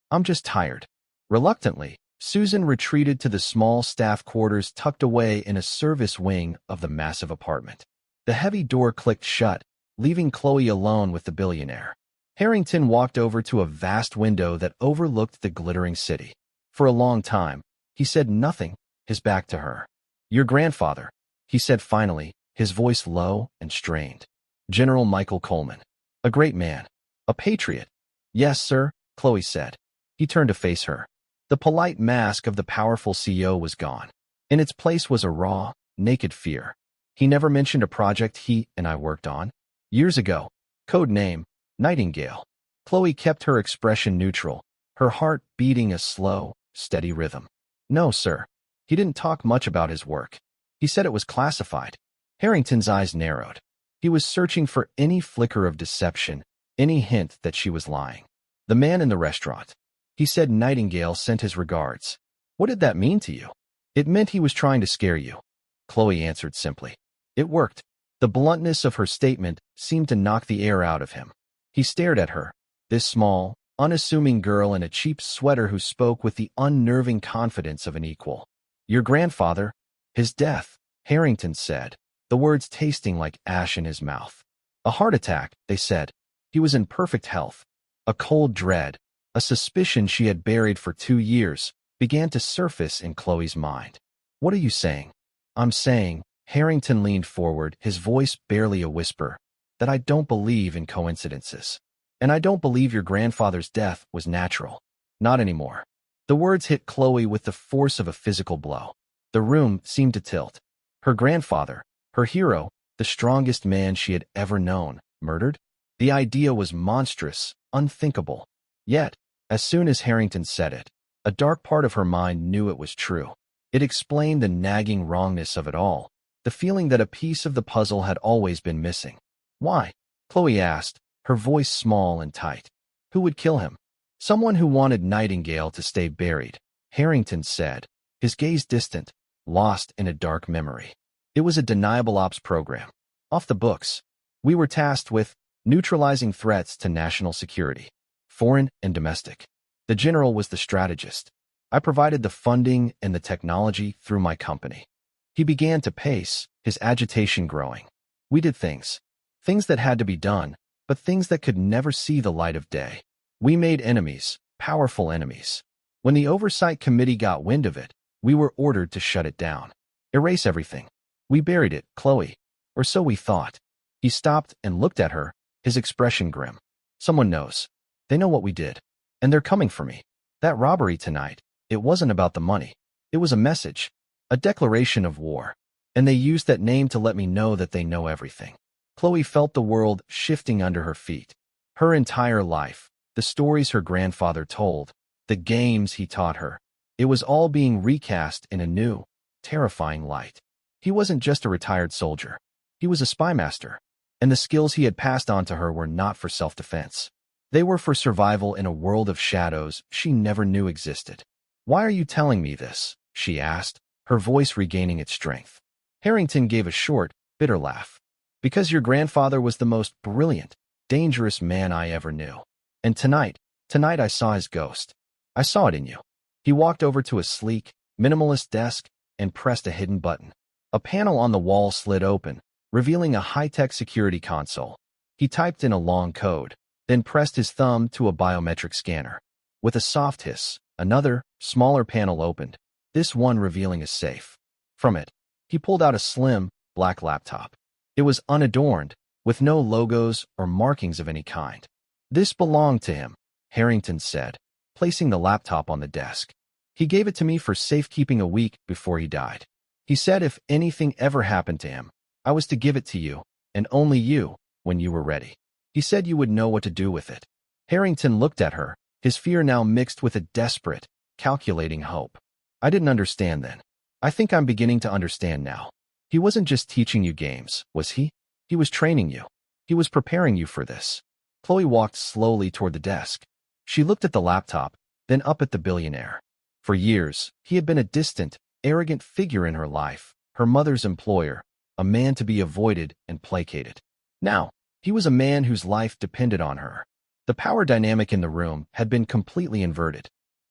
"I'm just tired." Reluctantly, Susan retreated to the small staff quarters tucked away in a service wing of the massive apartment. The heavy door clicked shut, leaving Chloe alone with the billionaire. Harrington walked over to a vast window that overlooked the glittering city. For a long time, he said nothing, his back to her. "Your grandfather," he said finally, his voice low and strained. "General Michael Coleman. A great man. A patriot." "Yes, sir," Chloe said. He turned to face her. The polite mask of the powerful CEO was gone. In its place was a raw, naked fear. "He never mentioned a project he and I worked on. Years ago. Code name, Nightingale." Chloe kept her expression neutral, her heart beating a slow, steady rhythm. "No, sir. He didn't talk much about his work. He said it was classified." Harrington's eyes narrowed. He was searching for any flicker of deception, any hint that she was lying. "The man in the restaurant. He said Nightingale sent his regards." "What did that mean to you?" "It meant he was trying to scare you," Chloe answered simply. It worked. The bluntness of her statement seemed to knock the air out of him. He stared at her, this small, unassuming girl in a cheap sweater who spoke with the unnerving confidence of an equal. "Your grandfather, his death," Harrington said, the words tasting like ash in his mouth. "A heart attack," they said. He was in perfect health. A cold dread, a suspicion she had buried for 2 years, began to surface in Chloe's mind. "What are you saying?" "I'm saying," Harrington leaned forward, his voice barely a whisper, "that I don't believe in coincidences. And I don't believe your grandfather's death was natural. Not anymore." The words hit Chloe with the force of a physical blow. The room seemed to tilt. Her grandfather, her hero, the strongest man she had ever known, murdered? The idea was monstrous, unthinkable. Yet, as soon as Harrington said it, a dark part of her mind knew it was true. It explained the nagging wrongness of it all, the feeling that a piece of the puzzle had always been missing. Why? Chloe asked, her voice small and tight. Who would kill him? Someone who wanted Nightingale to stay buried, Harrington said, his gaze distant, lost in a dark memory. It was a deniable ops program. Off the books. We were tasked with neutralizing threats to national security, foreign and domestic. The general was the strategist. I provided the funding and the technology through my company. He began to pace, his agitation growing. We did things that had to be done, but things that could never see the light of day. We made enemies, powerful enemies. When the oversight committee got wind of it, we were ordered to shut it down. Erase everything. We buried it, Chloe. Or so we thought. He stopped and looked at her, his expression grim. Someone knows. They know what we did. And they're coming for me. That robbery tonight, it wasn't about the money. It was a message, a declaration of war. And they used that name to let me know that they know everything. Chloe felt the world shifting under her feet. Her entire life, the stories her grandfather told, the games he taught her, it was all being recast in a new, terrifying light. He wasn't just a retired soldier. He was a spy master. And the skills he had passed on to her were not for self-defense. They were for survival in a world of shadows she never knew existed. Why are you telling me this? She asked, her voice regaining its strength. Harrington gave a short, bitter laugh. Because your grandfather was the most brilliant, dangerous man I ever knew. And tonight I saw his ghost. I saw it in you. He walked over to a sleek, minimalist desk and pressed a hidden button. A panel on the wall slid open, revealing a high-tech security console. He typed in a long code, then pressed his thumb to a biometric scanner. With a soft hiss, another, smaller panel opened, this one revealing a safe. From it, he pulled out a slim, black laptop. It was unadorned, with no logos or markings of any kind. This belonged to him, Harrington said, placing the laptop on the desk. He gave it to me for safekeeping a week before he died. He said if anything ever happened to him, I was to give it to you, and only you, when you were ready. He said you would know what to do with it. Harrington looked at her, his fear now mixed with a desperate, calculating hope. I didn't understand then. I think I'm beginning to understand now. He wasn't just teaching you games, was he? He was training you. He was preparing you for this. Chloe walked slowly toward the desk. She looked at the laptop, then up at the billionaire. For years, he had been a distant, arrogant figure in her life, her mother's employer, a man to be avoided and placated. Now, he was a man whose life depended on her. The power dynamic in the room had been completely inverted.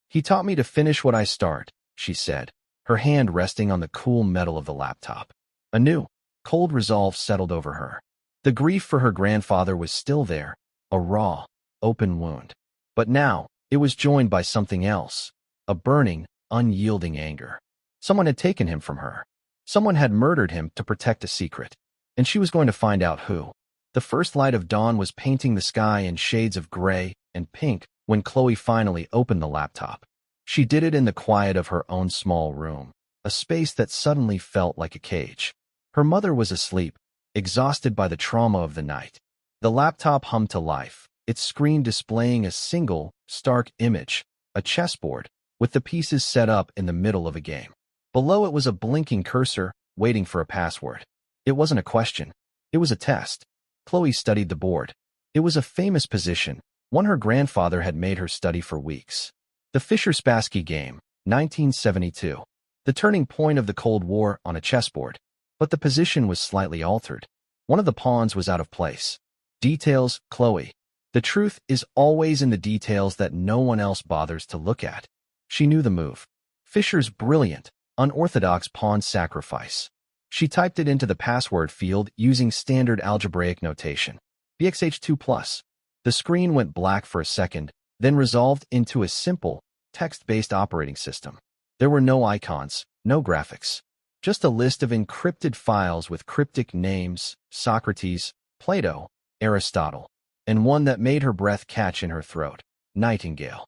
He taught me to finish what I start, she said, her hand resting on the cool metal of the laptop. A new, cold resolve settled over her. The grief for her grandfather was still there, a raw, open wound. But now, it was joined by something else, a burning, unyielding anger. Someone had taken him from her. Someone had murdered him to protect a secret. And she was going to find out who. The first light of dawn was painting the sky in shades of gray and pink when Chloe finally opened the laptop. She did it in the quiet of her own small room, a space that suddenly felt like a cage. Her mother was asleep, exhausted by the trauma of the night. The laptop hummed to life, its screen displaying a single, stark image, a chessboard, with the pieces set up in the middle of a game. Below it was a blinking cursor, waiting for a password. It wasn't a question. It was a test. Chloe studied the board. It was a famous position, one her grandfather had made her study for weeks. The Fischer-Spassky game, 1972. The turning point of the Cold War on a chessboard. But the position was slightly altered. One of the pawns was out of place. Details, Chloe. The truth is always in the details that no one else bothers to look at. She knew the move. Fischer's brilliant, unorthodox pawn sacrifice. She typed it into the password field using standard algebraic notation. BXH2+. The screen went black for a second, then resolved into a simple, text-based operating system. There were no icons, no graphics. Just a list of encrypted files with cryptic names, Socrates, Plato, Aristotle, and one that made her breath catch in her throat, Nightingale.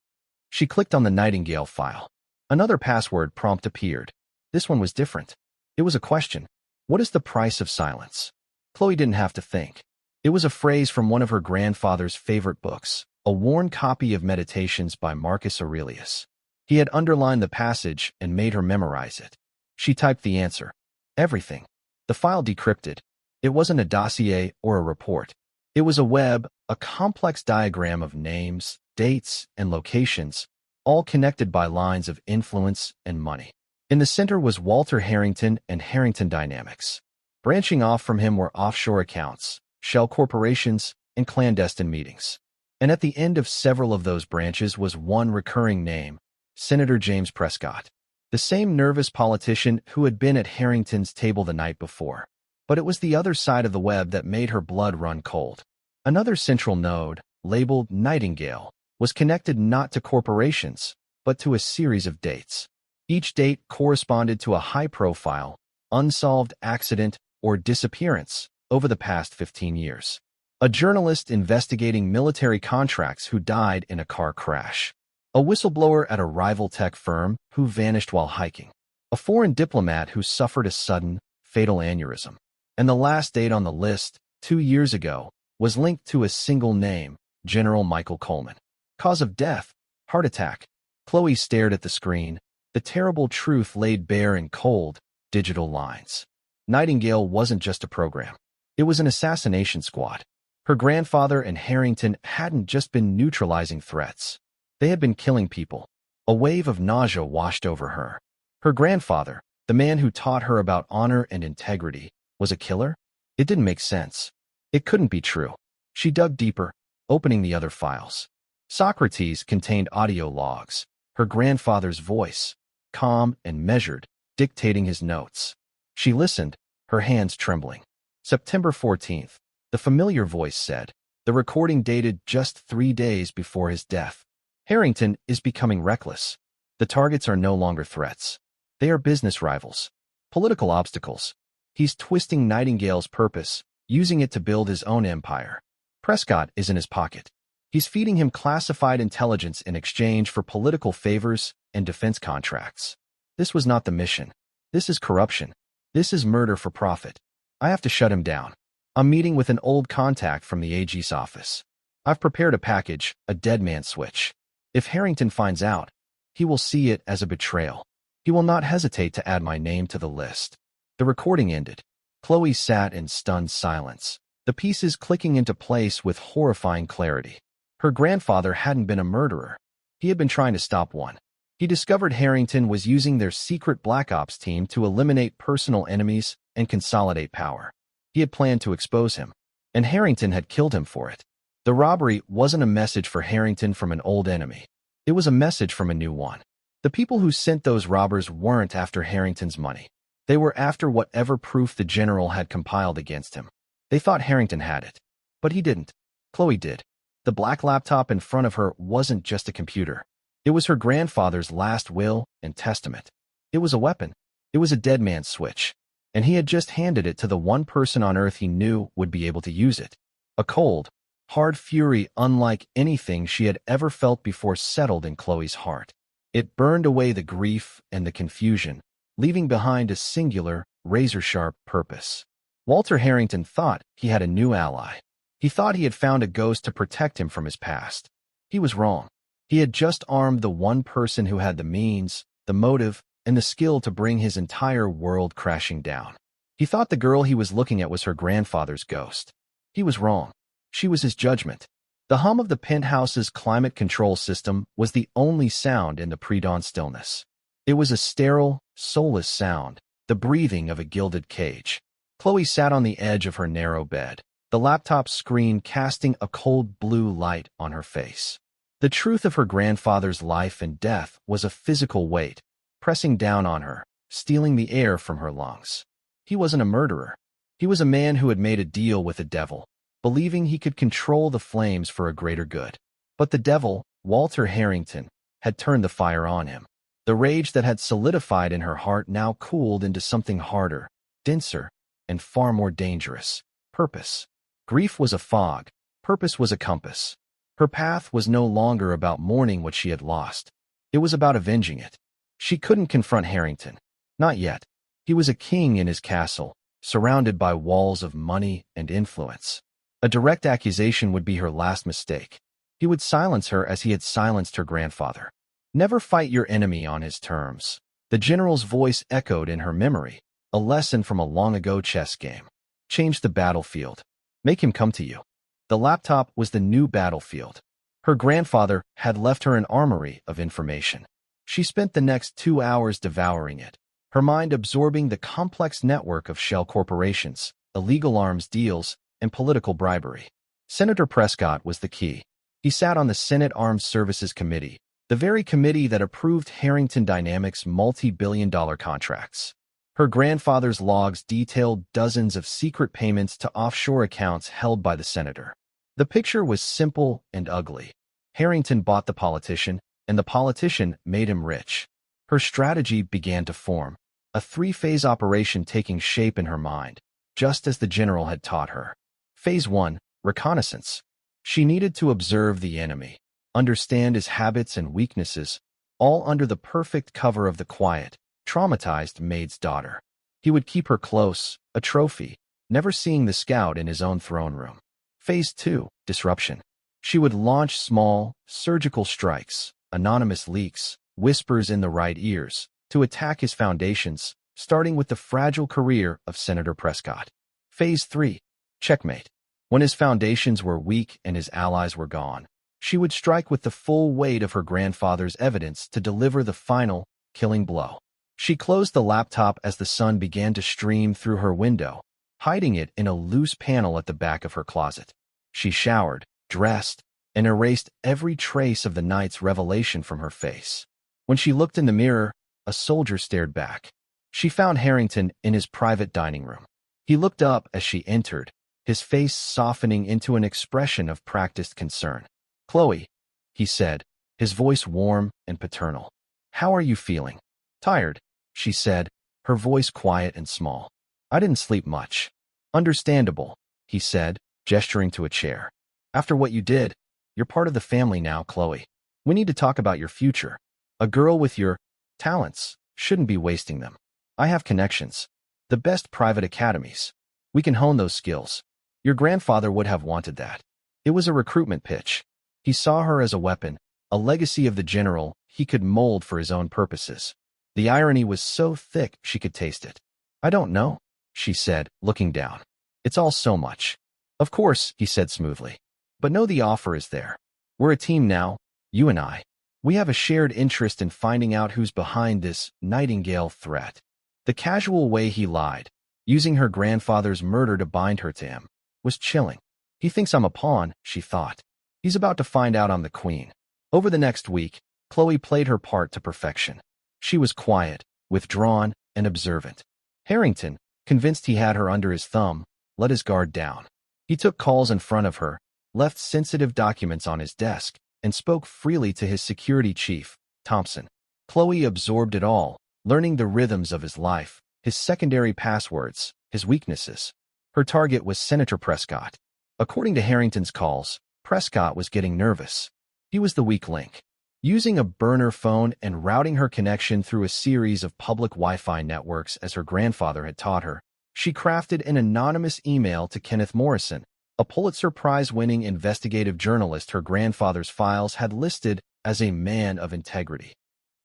She clicked on the Nightingale file. Another password prompt appeared. This one was different. It was a question. What is the price of silence? Chloe didn't have to think. It was a phrase from one of her grandfather's favorite books, a worn copy of Meditations by Marcus Aurelius. He had underlined the passage and made her memorize it. She typed the answer. Everything. The file decrypted. It wasn't a dossier or a report. It was a web, a complex diagram of names, dates, and locations, all connected by lines of influence and money. In the center was Walter Harrington and Harrington Dynamics. Branching off from him were offshore accounts, shell corporations, and clandestine meetings. And at the end of several of those branches was one recurring name, Senator James Prescott, the same nervous politician who had been at Harrington's table the night before. But it was the other side of the web that made her blood run cold. Another central node, labeled Nightingale, was connected not to corporations, but to a series of dates. Each date corresponded to a high-profile, unsolved accident or disappearance over the past 15 years. A journalist investigating military contracts who died in a car crash. A whistleblower at a rival tech firm who vanished while hiking. A foreign diplomat who suffered a sudden, fatal aneurysm. And the last date on the list, 2 years ago, was linked to a single name, General Michael Coleman. Cause of death, heart attack. Chloe stared at the screen, the terrible truth laid bare in cold, digital lines. Nightingale wasn't just a program. It was an assassination squad. Her grandfather and Harrington hadn't just been neutralizing threats. They had been killing people. A wave of nausea washed over her. Her grandfather, the man who taught her about honor and integrity, was a killer? It didn't make sense. It couldn't be true. She dug deeper, opening the other files. Socrates contained audio logs, her grandfather's voice, calm and measured, dictating his notes. She listened, her hands trembling. September 14th, the familiar voice said, the recording dated just 3 days before his death. Harrington is becoming reckless. The targets are no longer threats. They are business rivals, political obstacles. He's twisting Nightingale's purpose, using it to build his own empire. Prescott is in his pocket. He's feeding him classified intelligence in exchange for political favors and defense contracts. This was not the mission. This is corruption. This is murder for profit. I have to shut him down. I'm meeting with an old contact from the AG's office. I've prepared a package, a dead man switch. If Harrington finds out, he will see it as a betrayal. He will not hesitate to add my name to the list. The recording ended. Chloe sat in stunned silence, the pieces clicking into place with horrifying clarity. Her grandfather hadn't been a murderer. He had been trying to stop one. He discovered Harrington was using their secret Black Ops team to eliminate personal enemies and consolidate power. He had planned to expose him, and Harrington had killed him for it. The robbery wasn't a message for Harrington from an old enemy. It was a message from a new one. The people who sent those robbers weren't after Harrington's money. They were after whatever proof the general had compiled against him. They thought Harrington had it, but he didn't. Chloe did. The black laptop in front of her wasn't just a computer. It was her grandfather's last will and testament. It was a weapon. It was a dead man's switch. And he had just handed it to the one person on Earth he knew would be able to use it. A cold, hard fury unlike anything she had ever felt before settled in Chloe's heart. It burned away the grief and the confusion, leaving behind a singular, razor-sharp purpose. Walter Harrington thought he had a new ally. He thought he had found a ghost to protect him from his past. He was wrong. He had just armed the one person who had the means, the motive, and the skill to bring his entire world crashing down. He thought the girl he was looking at was her grandfather's ghost. He was wrong. She was his judgment. The hum of the penthouse's climate control system was the only sound in the pre-dawn stillness. It was a sterile, soulless sound, the breathing of a gilded cage. Chloe sat on the edge of her narrow bed, the laptop screen casting a cold blue light on her face. The truth of her grandfather's life and death was a physical weight, pressing down on her, stealing the air from her lungs. He wasn't a murderer. He was a man who had made a deal with the devil, believing he could control the flames for a greater good. But the devil, Walter Harrington, had turned the fire on him. The rage that had solidified in her heart now cooled into something harder, denser, and far more dangerous. Purpose. Grief was a fog. Purpose was a compass. Her path was no longer about mourning what she had lost. It was about avenging it. She couldn't confront Harrington. Not yet. He was a king in his castle, surrounded by walls of money and influence. A direct accusation would be her last mistake. He would silence her as he had silenced her grandfather. Never fight your enemy on his terms. The general's voice echoed in her memory, a lesson from a long-ago chess game. Change the battlefield. Make him come to you. The laptop was the new battlefield. Her grandfather had left her an armory of information. She spent the next 2 hours devouring it, her mind absorbing the complex network of shell corporations, illegal arms deals, and political bribery. Senator Prescott was the key. He sat on the Senate Armed Services Committee, the very committee that approved Harrington Dynamics' multi-billion-dollar contracts. Her grandfather's logs detailed dozens of secret payments to offshore accounts held by the senator. The picture was simple and ugly. Harrington bought the politician, and the politician made him rich. Her strategy began to form, a 3-phase operation taking shape in her mind, just as the general had taught her. Phase 1, reconnaissance. She needed to observe the enemy, understand his habits and weaknesses, all under the perfect cover of the quiet, traumatized Maid's daughter. He would keep her close, a trophy, never seeing the scout in his own throne room. Phase 2, disruption. She would launch small, surgical strikes, anonymous leaks, whispers in the right ears, to attack his foundations, starting with the fragile career of Senator Prescott. Phase 3, checkmate. When his foundations were weak and his allies were gone, she would strike with the full weight of her grandfather's evidence to deliver the final, killing blow. She closed the laptop as the sun began to stream through her window, hiding it in a loose panel at the back of her closet. She showered, dressed, and erased every trace of the night's revelation from her face. When she looked in the mirror, a soldier stared back. She found Harrington in his private dining room. He looked up as she entered, his face softening into an expression of practiced concern. "Chloe," he said, his voice warm and paternal. "How are you feeling?" "Tired," she said, her voice quiet and small. "I didn't sleep much." "Understandable," he said, gesturing to a chair. "After what you did, you're part of the family now, Chloe. We need to talk about your future. A girl with your talents shouldn't be wasting them. I have connections. The best private academies. We can hone those skills. Your grandfather would have wanted that." It was a recruitment pitch. He saw her as a weapon, a legacy of the general he could mold for his own purposes. The irony was so thick she could taste it. "I don't know," she said, looking down. "It's all so much." "Of course," he said smoothly. "But know the offer is there. We're a team now, you and I. We have a shared interest in finding out who's behind this Nightingale threat." The casual way he lied, using her grandfather's murder to bind her to him, was chilling. He thinks I'm a pawn, she thought. He's about to find out I'm the queen. Over the next week, Chloe played her part to perfection. She was quiet, withdrawn, and observant. Harrington, convinced he had her under his thumb, let his guard down. He took calls in front of her, left sensitive documents on his desk, and spoke freely to his security chief, Thompson. Chloe absorbed it all, learning the rhythms of his life, his secondary passwords, his weaknesses. Her target was Senator Prescott. According to Harrington's calls, Prescott was getting nervous. He was the weak link. Using a burner phone and routing her connection through a series of public Wi-Fi networks as her grandfather had taught her, she crafted an anonymous email to Kenneth Morrison, a Pulitzer Prize-winning investigative journalist her grandfather's files had listed as a man of integrity.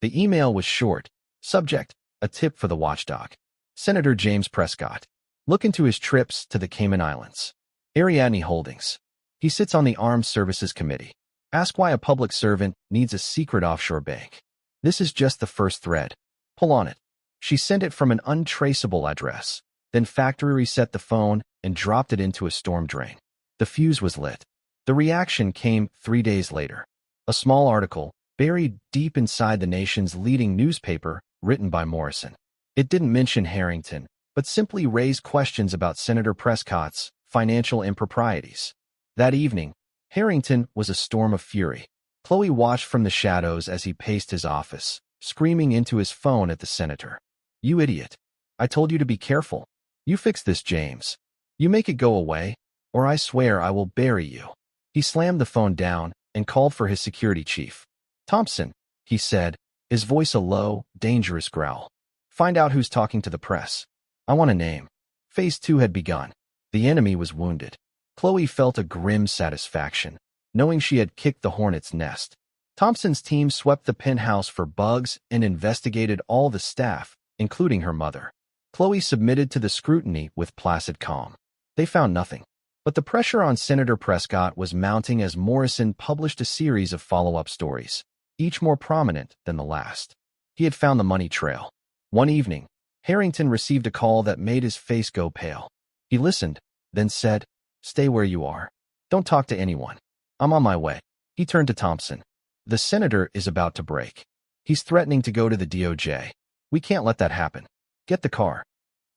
The email was short. Subject: a tip for the watchdog. Senator James Prescott. Look into his trips to the Cayman Islands. Ariadne Holdings. He sits on the Armed Services Committee. Ask why a public servant needs a secret offshore bank. This is just the first thread. Pull on it. She sent it from an untraceable address, then factory reset the phone and dropped it into a storm drain. The fuse was lit. The reaction came 3 days later. A small article, buried deep inside the nation's leading newspaper, written by Morrison. It didn't mention Harrington, but simply raised questions about Senator Prescott's financial improprieties. That evening, Harrington was a storm of fury. Chloe watched from the shadows as he paced his office, screaming into his phone at the senator. "You idiot. I told you to be careful. You fix this, James. You make it go away, or I swear I will bury you." He slammed the phone down, and called for his security chief. "Thompson," he said, his voice a low, dangerous growl. "Find out who's talking to the press. I want a name." Phase 2 had begun. The enemy was wounded. Chloe felt a grim satisfaction, knowing she had kicked the hornet's nest. Thompson's team swept the penthouse for bugs and investigated all the staff, including her mother. Chloe submitted to the scrutiny with placid calm. They found nothing. But the pressure on Senator Prescott was mounting as Morrison published a series of follow-up stories, each more prominent than the last. He had found the money trail. One evening, Harrington received a call that made his face go pale. He listened, then said, "Stay where you are. Don't talk to anyone. I'm on my way." He turned to Thompson. "The senator is about to break. He's threatening to go to the DOJ. We can't let that happen. Get the car."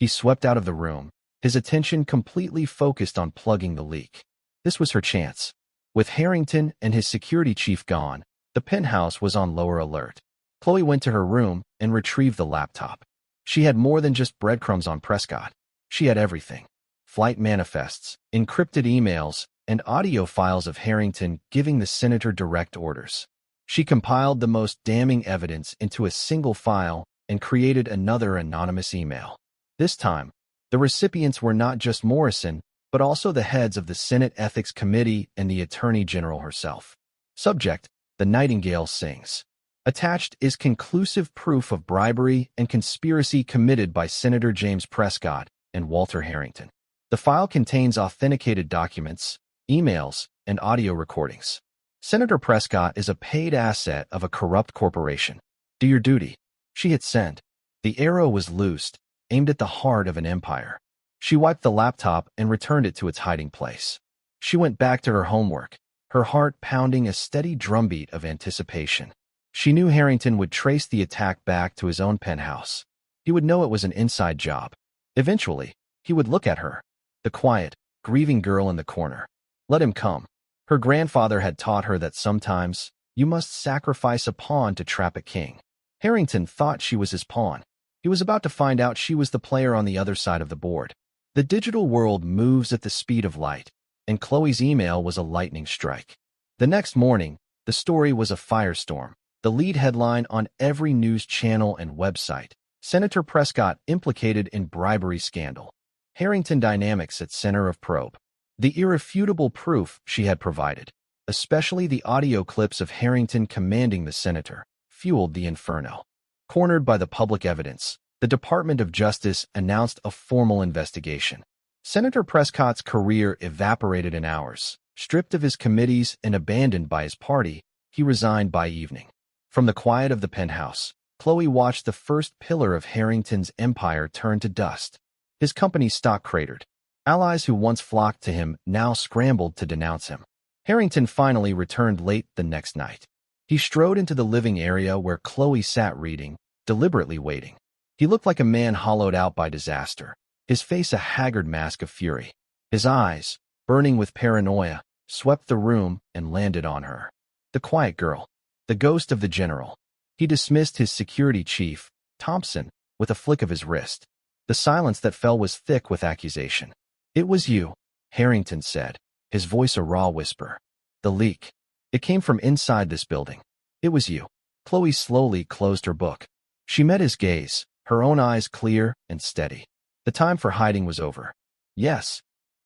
He swept out of the room, his attention completely focused on plugging the leak. This was her chance. With Harrington and his security chief gone, the penthouse was on lower alert. Chloe went to her room and retrieved the laptop. She had more than just breadcrumbs on Prescott. She had everything. Flight manifests, encrypted emails, and audio files of Harrington giving the senator direct orders. She compiled the most damning evidence into a single file and created another anonymous email. This time, the recipients were not just Morrison, but also the heads of the Senate Ethics Committee and the Attorney General herself. Subject: The Nightingale Sings. Attached is conclusive proof of bribery and conspiracy committed by Senator James Prescott and Walter Harrington. The file contains authenticated documents, emails, and audio recordings. Senator Prescott is a paid asset of a corrupt corporation. Do your duty. She hit send. The arrow was loosed, aimed at the heart of an empire. She wiped the laptop and returned it to its hiding place. She went back to her homework, her heart pounding a steady drumbeat of anticipation. She knew Harrington would trace the attack back to his own penthouse. He would know it was an inside job. Eventually, he would look at her, the quiet, grieving girl in the corner. Let him come. Her grandfather had taught her that sometimes you must sacrifice a pawn to trap a king. Harrington thought she was his pawn. He was about to find out she was the player on the other side of the board. The digital world moves at the speed of light, and Chloe's email was a lightning strike. The next morning, the story was a firestorm. The lead headline on every news channel and website: Senator Prescott implicated in bribery scandal. Harrington dynamics at center of probe. The irrefutable proof she had provided, especially the audio clips of Harrington commanding the senator, fueled the inferno. Cornered by the public evidence, the Department of Justice announced a formal investigation. Senator Prescott's career evaporated in hours. Stripped of his committees and abandoned by his party, he resigned by evening. From the quiet of the penthouse, Chloe watched the first pillar of Harrington's empire turn to dust. His company's stock cratered. Allies who once flocked to him now scrambled to denounce him. Harrington finally returned late the next night. He strode into the living area where Chloe sat reading, deliberately waiting. He looked like a man hollowed out by disaster, his face a haggard mask of fury. His eyes, burning with paranoia, swept the room and landed on her. The quiet girl. The ghost of the general. He dismissed his security chief, Thompson, with a flick of his wrist. The silence that fell was thick with accusation. "It was you," Harrington said, his voice a raw whisper. "The leak. It came from inside this building. It was you." Chloe slowly closed her book. She met his gaze, her own eyes clear and steady. The time for hiding was over. Yes.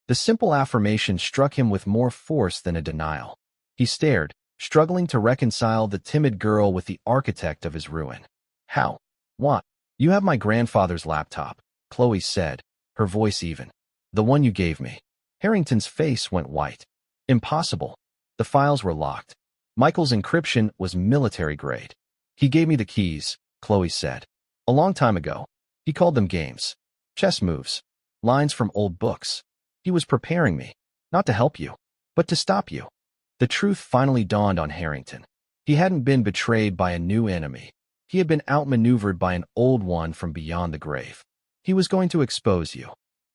The simple affirmation struck him with more force than a denial. He stared, struggling to reconcile the timid girl with the architect of his ruin. "How? What?" "You have my grandfather's laptop," Chloe said, her voice even. "The one you gave me." Harrington's face went white. "Impossible. The files were locked. Michael's encryption was military grade. He gave me the keys," Chloe said. "A long time ago. He called them games. Chess moves. Lines from old books. He was preparing me, not to help you, but to stop you." The truth finally dawned on Harrington. He hadn't been betrayed by a new enemy. He had been outmaneuvered by an old one from beyond the grave. "He was going to expose you,"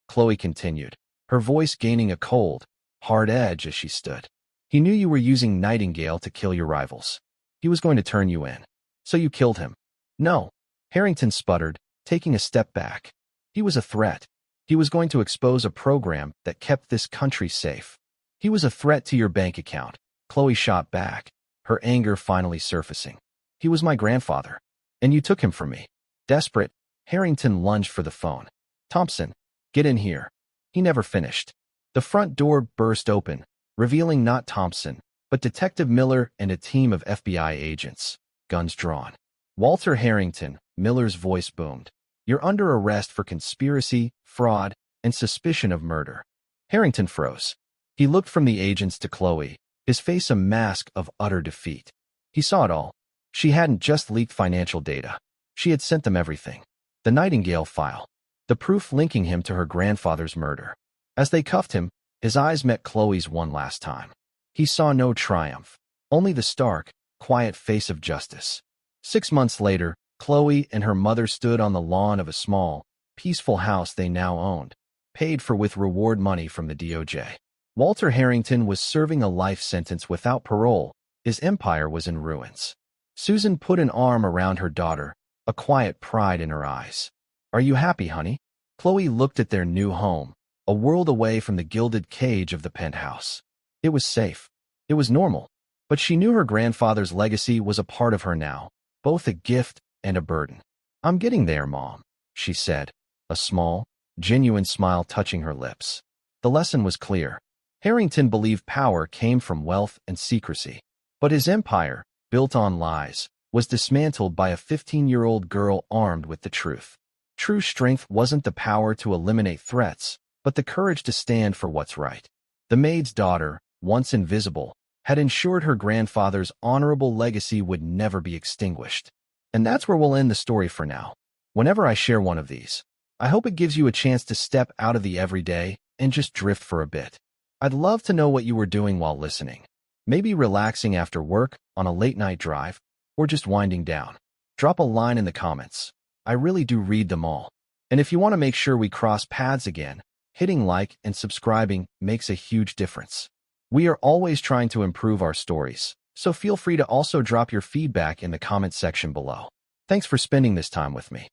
Chloe continued, her voice gaining a cold, hard edge as she stood. "He knew you were using Nightingale to kill your rivals. He was going to turn you in. So you killed him." "No," Harrington sputtered, taking a step back. "He was a threat. He was going to expose a program that kept this country safe. He was a threat to your bank account, Chloe shot back, her anger finally surfacing. He was my grandfather, and you took him from me. Desperate, Harrington lunged for the phone. Thompson, get in here. He never finished. The front door burst open, revealing not Thompson, but Detective Miller and a team of FBI agents, guns drawn. Walter Harrington, Miller's voice boomed. You're under arrest for conspiracy, fraud, and suspicion of murder. Harrington froze. He looked from the agents to Chloe, his face a mask of utter defeat. He saw it all. She hadn't just leaked financial data. She had sent them everything. The Nightingale file. The proof linking him to her grandfather's murder. As they cuffed him, his eyes met Chloe's one last time. He saw no triumph, only the stark, quiet face of justice. 6 months later, Chloe and her mother stood on the lawn of a small, peaceful house they now owned, paid for with reward money from the DOJ. Walter Harrington was serving a life sentence without parole. His empire was in ruins. Susan put an arm around her daughter, a quiet pride in her eyes. Are you happy, honey? Chloe looked at their new home, a world away from the gilded cage of the penthouse. It was safe. It was normal. But she knew her grandfather's legacy was a part of her now, both a gift and a burden. I'm getting there, Mom, she said, a small, genuine smile touching her lips. The lesson was clear. Harrington believed power came from wealth and secrecy. But his empire, built on lies, was dismantled by a 15-year-old girl armed with the truth. True strength wasn't the power to eliminate threats, but the courage to stand for what's right. The maid's daughter, once invisible, had ensured her grandfather's honorable legacy would never be extinguished. And that's where we'll end the story for now. Whenever I share one of these, I hope it gives you a chance to step out of the everyday and just drift for a bit. I'd love to know what you were doing while listening. Maybe relaxing after work, on a late-night drive, or just winding down. Drop a line in the comments. I really do read them all. And if you want to make sure we cross paths again, hitting like and subscribing makes a huge difference. We are always trying to improve our stories, so feel free to also drop your feedback in the comment section below. Thanks for spending this time with me.